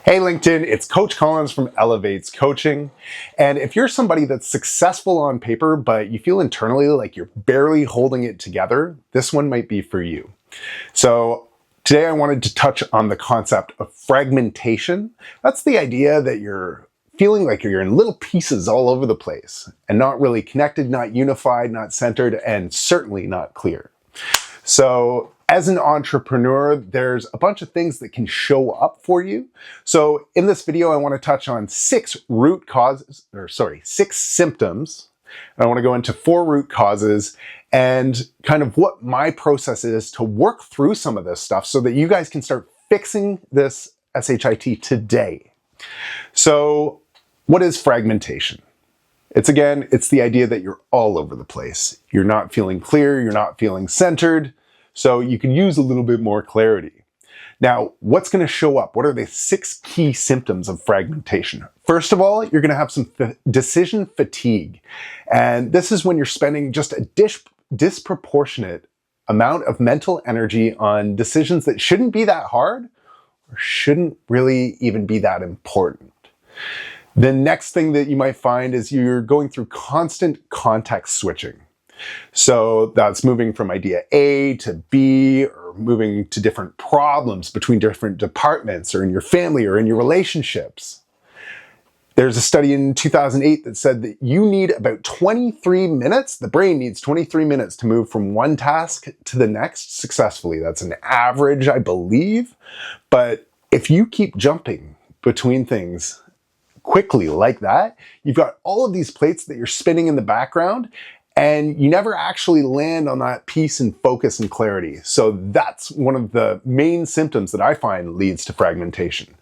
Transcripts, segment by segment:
Hey LinkedIn, it's Coach Collins from Elevates Coaching. And if you're somebody that's successful on paper, but you feel internally like you're barely holding it together, this one might be for you. So today I wanted to touch on the concept of fragmentation. That's the idea that you're feeling like you're in little pieces all over the place and not really connected, not unified, not centered, and certainly not clear. So as an entrepreneur, there's a bunch of things that can show up for you. So in this video, I want to touch on six symptoms. And I want to go into 4 root causes and kind of what my process is to work through some of this stuff so that you guys can start fixing this SHIT today. So what is fragmentation? It's the idea that you're all over the place. You're not feeling clear, you're not feeling centered, so you can use a little bit more clarity. Now, what's going to show up? What are the 6 key symptoms of fragmentation? First of all, you're going to have some decision fatigue. And this is when you're spending just a disproportionate amount of mental energy on decisions that shouldn't be that hard or shouldn't really even be that important. The next thing that you might find is you're going through constant context switching. So that's moving from idea A to B, or moving to different problems between different departments or in your family or in your relationships. There's a study in 2008 that said that you need about 23 minutes, the brain needs 23 minutes to move from one task to the next successfully. That's an average, I believe. But if you keep jumping between things quickly like that, you've got all of these plates that you're spinning in the background, and you never actually land on that peace and focus and clarity. So that's one of the main symptoms that I find leads to fragmentation.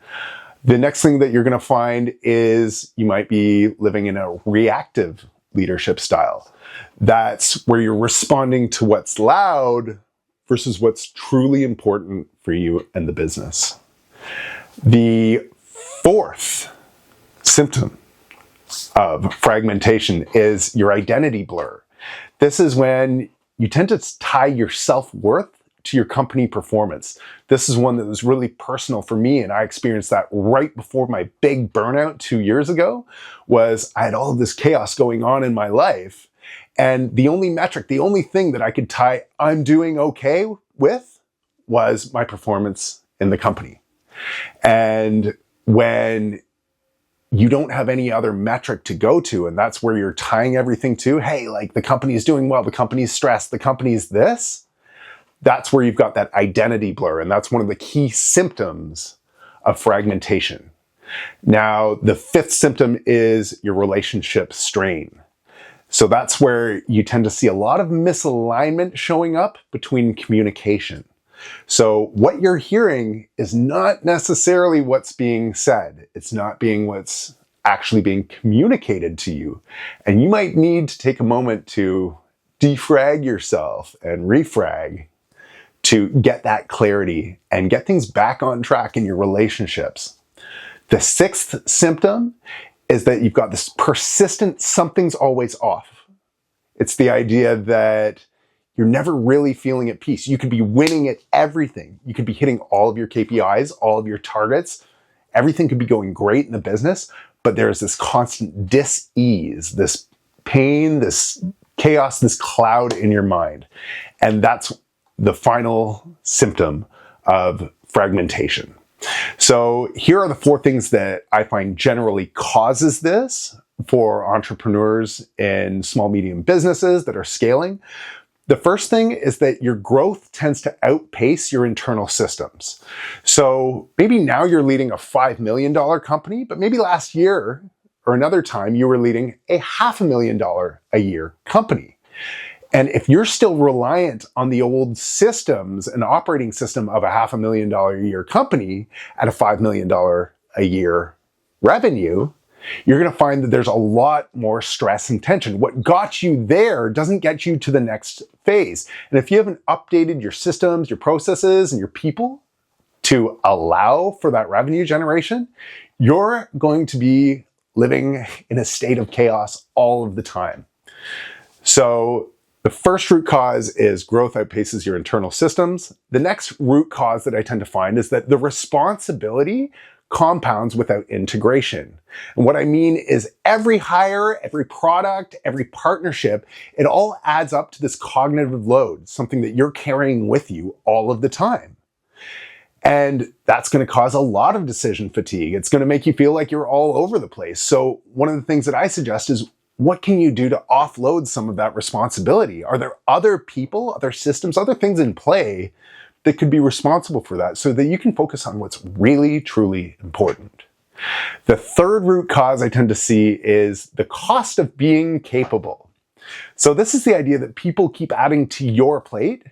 The next thing that you're going to find is you might be living in a reactive leadership style. That's where you're responding to what's loud versus what's truly important for you and the business. The 4th symptom of fragmentation is your identity blur. This is when you tend to tie your self-worth to your company performance. This is one that was really personal for me, and I experienced that right before my big burnout 2 years ago. Was I had all of this chaos going on in my life, and the only metric, the only thing that I could tie I'm doing okay with was my performance in the company. And when you don't have any other metric to go to, and that's where you're tying everything to, hey, like the company's doing well, the company's stressed, the company's this, that's where you've got that identity blur, and that's one of the key symptoms of fragmentation. Now, the 5th symptom is your relationship strain. So that's where you tend to see a lot of misalignment showing up between communication. So what you're hearing is not necessarily what's being said. It's not being what's actually being communicated to you. And you might need to take a moment to defrag yourself and refrag to get that clarity and get things back on track in your relationships. The 6th symptom is that you've got this persistent something's always off. It's the idea that you're never really feeling at peace. You could be winning at everything. You could be hitting all of your KPIs, all of your targets. Everything could be going great in the business, but there's this constant dis-ease, this pain, this chaos, this cloud in your mind. And that's the final symptom of fragmentation. So here are the 4 things that I find generally causes this for entrepreneurs in small, medium businesses that are scaling. The first thing is that your growth tends to outpace your internal systems. So maybe now you're leading a $5 million company, but maybe last year or another time you were leading a $500,000 a year company. And if you're still reliant on the old systems and operating system of a $500,000 a year company at a $5 million a year revenue, you're going to find that there's a lot more stress and tension. What got you there doesn't get you to the next phase. And if you haven't updated your systems, your processes, and your people to allow for that revenue generation, you're going to be living in a state of chaos all of the time. So the first root cause is growth outpaces your internal systems. The next root cause that I tend to find is that the responsibility compounds without integration. And what I mean is every hire, every product, every partnership, it all adds up to this cognitive load, something that you're carrying with you all of the time. And that's going to cause a lot of decision fatigue. It's going to make you feel like you're all over the place. So one of the things that I suggest is, what can you do to offload some of that responsibility? Are there other people, other systems, other things in play that could be responsible for that so that you can focus on what's really, truly important? The third root cause I tend to see is the cost of being capable. So this is the idea that people keep adding to your plate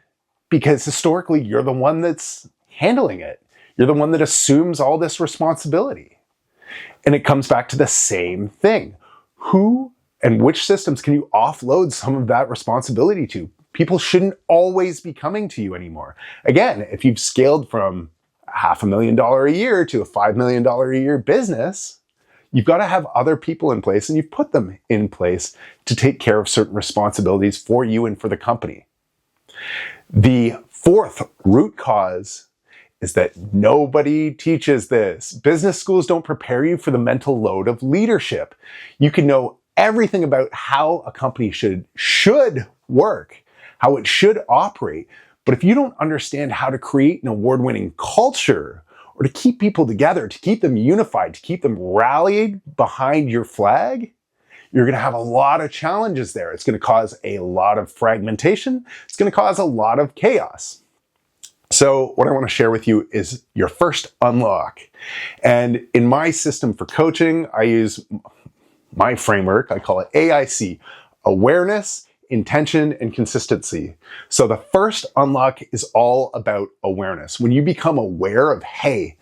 because historically you're the one that's handling it. You're the one that assumes all this responsibility. And it comes back to the same thing. Who and which systems can you offload some of that responsibility to? People shouldn't always be coming to you anymore. Again, if you've scaled from $500,000 a year to a $5 million a year business, you've got to have other people in place, and you've put them in place to take care of certain responsibilities for you and for the company. The fourth root cause is that nobody teaches this. Business schools don't prepare you for the mental load of leadership. You can know everything about how a company should work, how it should operate. But if you don't understand how to create an award-winning culture, or to keep people together, to keep them unified, to keep them rallied behind your flag, you're going to have a lot of challenges there. It's going to cause a lot of fragmentation. It's going to cause a lot of chaos. So what I want to share with you is your first unlock. And in my system for coaching, I use my framework. I call it AIC: awareness, intention, and consistency. So the first unlock is all about awareness. When you become aware of, hey,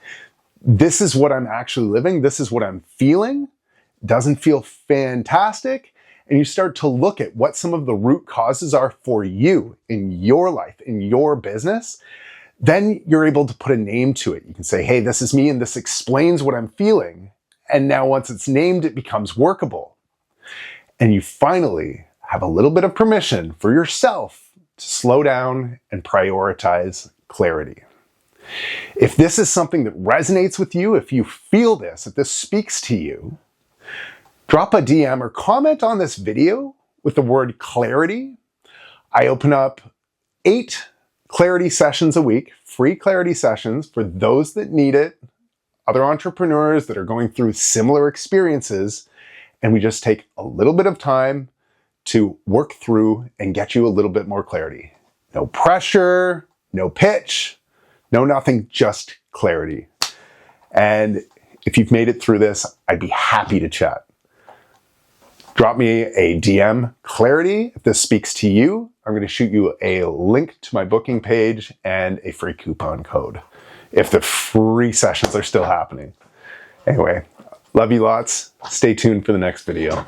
this is what I'm actually living, this is what I'm feeling, doesn't feel fantastic, and you start to look at what some of the root causes are for you in your life, in your business, then you're able to put a name to it. You can say, hey, this is me and this explains what I'm feeling. And now once it's named, it becomes workable. And you finally have a little bit of permission for yourself to slow down and prioritize clarity. If this is something that resonates with you, if you feel this, if this speaks to you, drop a DM or comment on this video with the word clarity. I open up 8 clarity sessions a week, free clarity sessions for those that need it, other entrepreneurs that are going through similar experiences, and we just take a little bit of time to work through and get you a little bit more clarity. No pressure, no pitch, no nothing, just clarity. And if you've made it through this, I'd be happy to chat. Drop me a DM clarity if this speaks to you. I'm going to shoot you a link to my booking page and a free coupon code if the free sessions are still happening. Anyway, love you lots. Stay tuned for the next video.